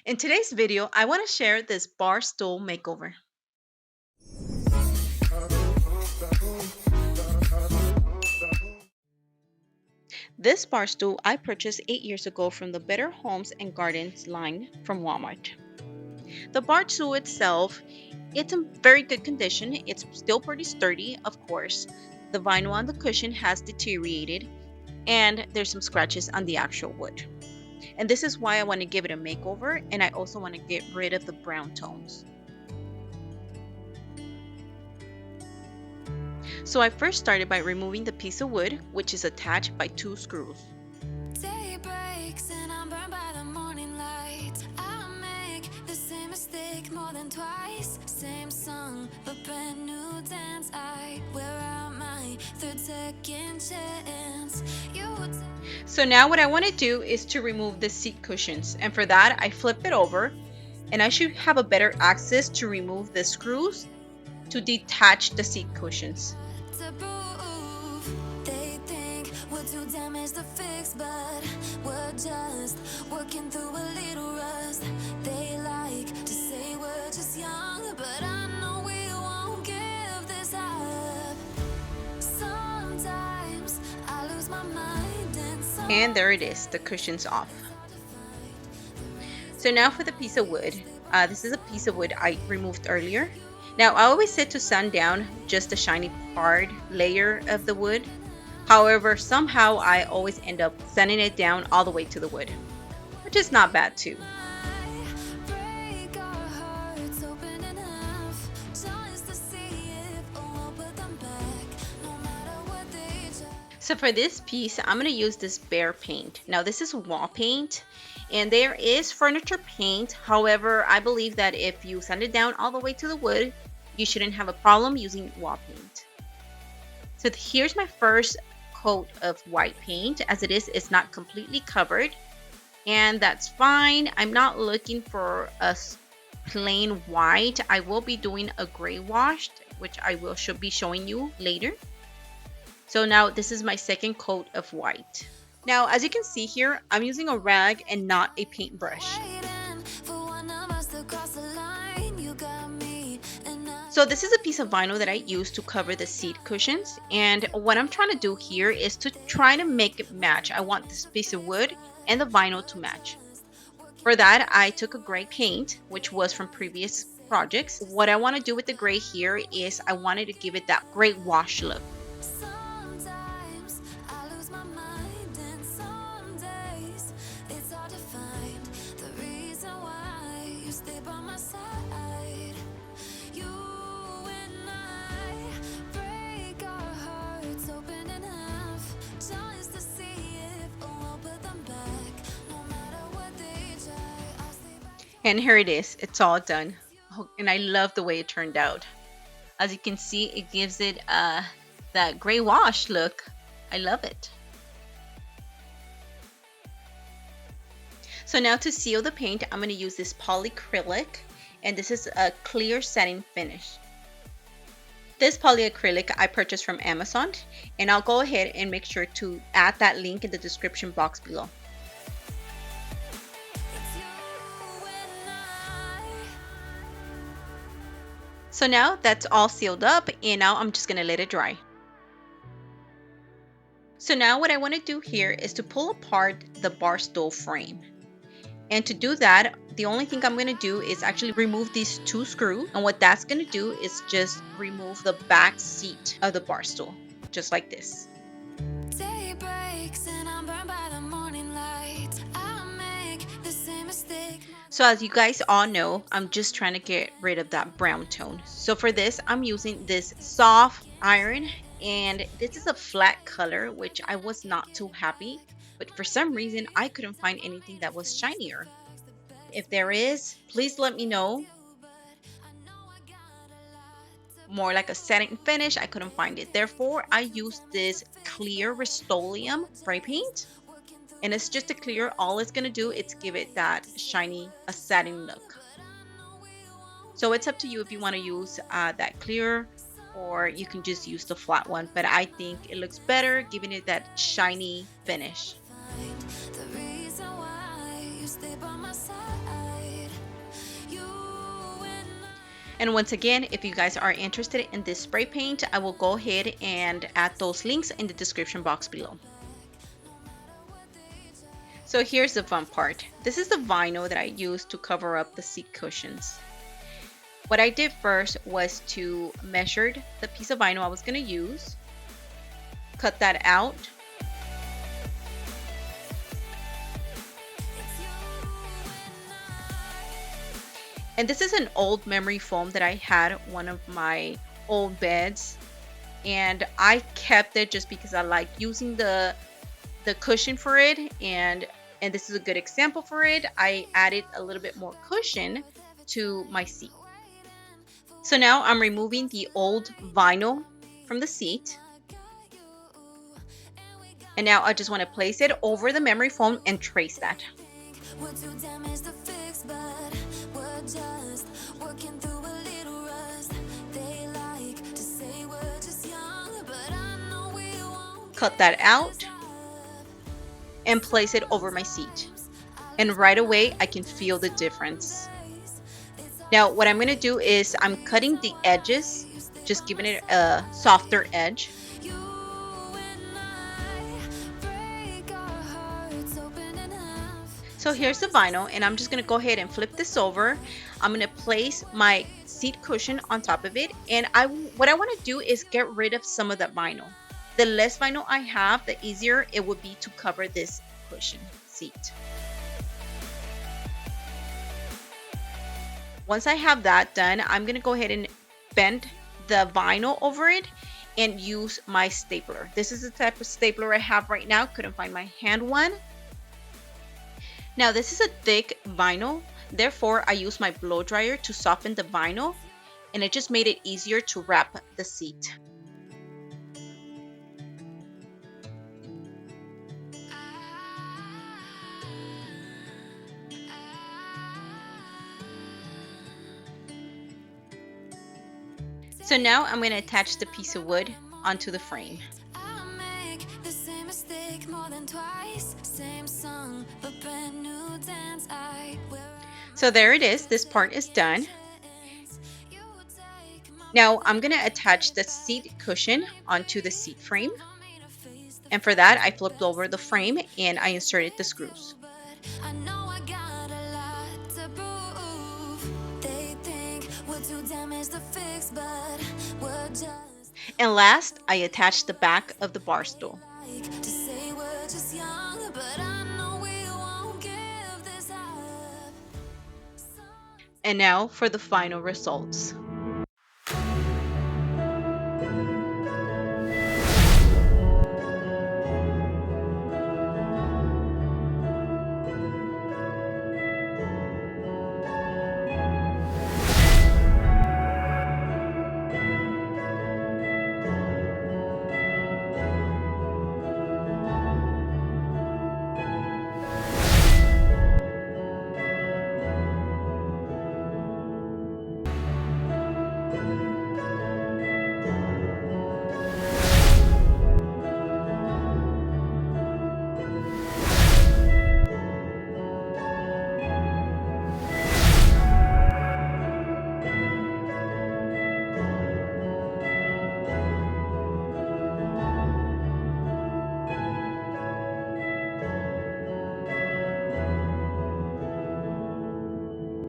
In today's video, I want to share this Barstool makeover. This bar stool I purchased 8 years ago from the Better Homes and Gardens line from Walmart. The bar stool itself, it's in very good condition. It's still pretty sturdy, of course. The vinyl on the cushion has deteriorated and there's some scratches on the actual wood. And this is why I want to give it a makeover, and I also want to get rid of the brown tones. So I first started by removing the piece of wood, which is attached by 2 screws. Day breaks and I'm burned by the morning light. I make the same mistake more than twice. Same song, but brand new dance. I wear out my third second chance. So now what I want to do is to remove the seat cushions, and for that I flip it over, and I should have a better access to remove the screws to detach the seat cushions. They think we're too damaged to fix, but we're just working through a little rust. They like to say we're just young, but I know we won't give this up. Sometimes I lose my mind, and there it is, the cushions off. So now for the piece of wood. This is a piece of wood I removed earlier. Now I always said to sand down just the shiny hard layer of the wood. However, somehow I always end up sanding it down all the way to the wood, which is not bad too. So for this piece, I'm going to use this Bear paint. Now this is wall paint, and there is furniture paint. However, I believe that if you sand it down all the way to the wood, you shouldn't have a problem using wall paint. So here's my first coat of white paint. As it is, it's not completely covered, and that's fine. I'm not looking for a plain white. I will be doing a gray wash, which should be showing you later. So now this is my second coat of white. Now, as you can see here, I'm using a rag and not a paintbrush. So this is a piece of vinyl that I use to cover the seat cushions. And what I'm trying to do here is to try to make it match. I want this piece of wood and the vinyl to match. For that, I took a gray paint, which was from previous projects. What I want to do with the gray here is I wanted to give it that gray wash look. And here it is, it's all done. Oh, and I love the way it turned out. As you can see, it gives it that gray wash look. I love it. So now to seal the paint, I'm going to use this polyacrylic, and this is a clear satin finish. This polyacrylic I purchased from Amazon, and I'll go ahead and make sure to add that link in the description box below. So now that's all sealed up, and now I'm just going to let it dry. So now what I want to do here is to pull apart the bar stool frame. And to do that, the only thing I'm going to do is actually remove these 2 screws. And what that's going to do is just remove the back seat of the bar stool, just like this. Day breaks and I'm burned by the morning light. I make the same mistake. So as you guys all know, I'm just trying to get rid of that brown tone. So for this, I'm using this soft iron, and this is a flat color, which I was not too happy. But for some reason, I couldn't find anything that was shinier. If there is, please let me know. More like a satin finish, I couldn't find it. Therefore, I used this clear Rust-Oleum spray paint. And it's just a clear, all it's going to do is give it that shiny, a satin look. So it's up to you if you want to use that clear, or you can just use the flat one. But I think it looks better, giving it that shiny finish. They by my side. You and And once again, if you guys are interested in this spray paint, I will go ahead and add those links in the description box below. So here's the fun part. This is the vinyl that I used to cover up the seat cushions. What I did first was to measure the piece of vinyl I was going to use, cut that out, and this is an old memory foam that I had one of my old beds, and I kept it just because I like using the cushion for it, and this is a good example for it. I added a little bit more cushion to my seat. So now I'm removing the old vinyl from the seat, and now I just want to place it over the memory foam and trace that. we're too damaged to fix, but we're just working through a little rust. They like to say we're just young, but I know we won't Cut that out and place it over my seat. And right away, I can feel the difference. Now, what I'm going to do is I'm cutting the edges, just giving it a softer edge. You and I break our hearts open in half. So here's the vinyl, and I'm just going to go ahead and flip this over. I'm going to place my seat cushion on top of it, and what I want to do is get rid of some of that vinyl. The less vinyl I have, the easier it would be to cover this cushion seat. Once I have that done, I'm going to go ahead and bend the vinyl over it and use my stapler. This is the type of stapler I have right now. Couldn't find my hand one. Now this is a thick vinyl, therefore I use my blow dryer to soften the vinyl, and it just made it easier to wrap the seat. So now I'm going to attach the piece of wood onto the frame. I make the same mistake more than twice. Same song, but brand new dance. So there it is. This part is done. Now I'm going to attach the seat cushion onto the seat frame. And for that, I flipped over the frame and I inserted the screws. I know I got a lot to prove. They think we're too damaged to fix, but we're just And last, I attached the back of the bar stool. like to say we're just young, but I know we won't give this up. And now for the final results.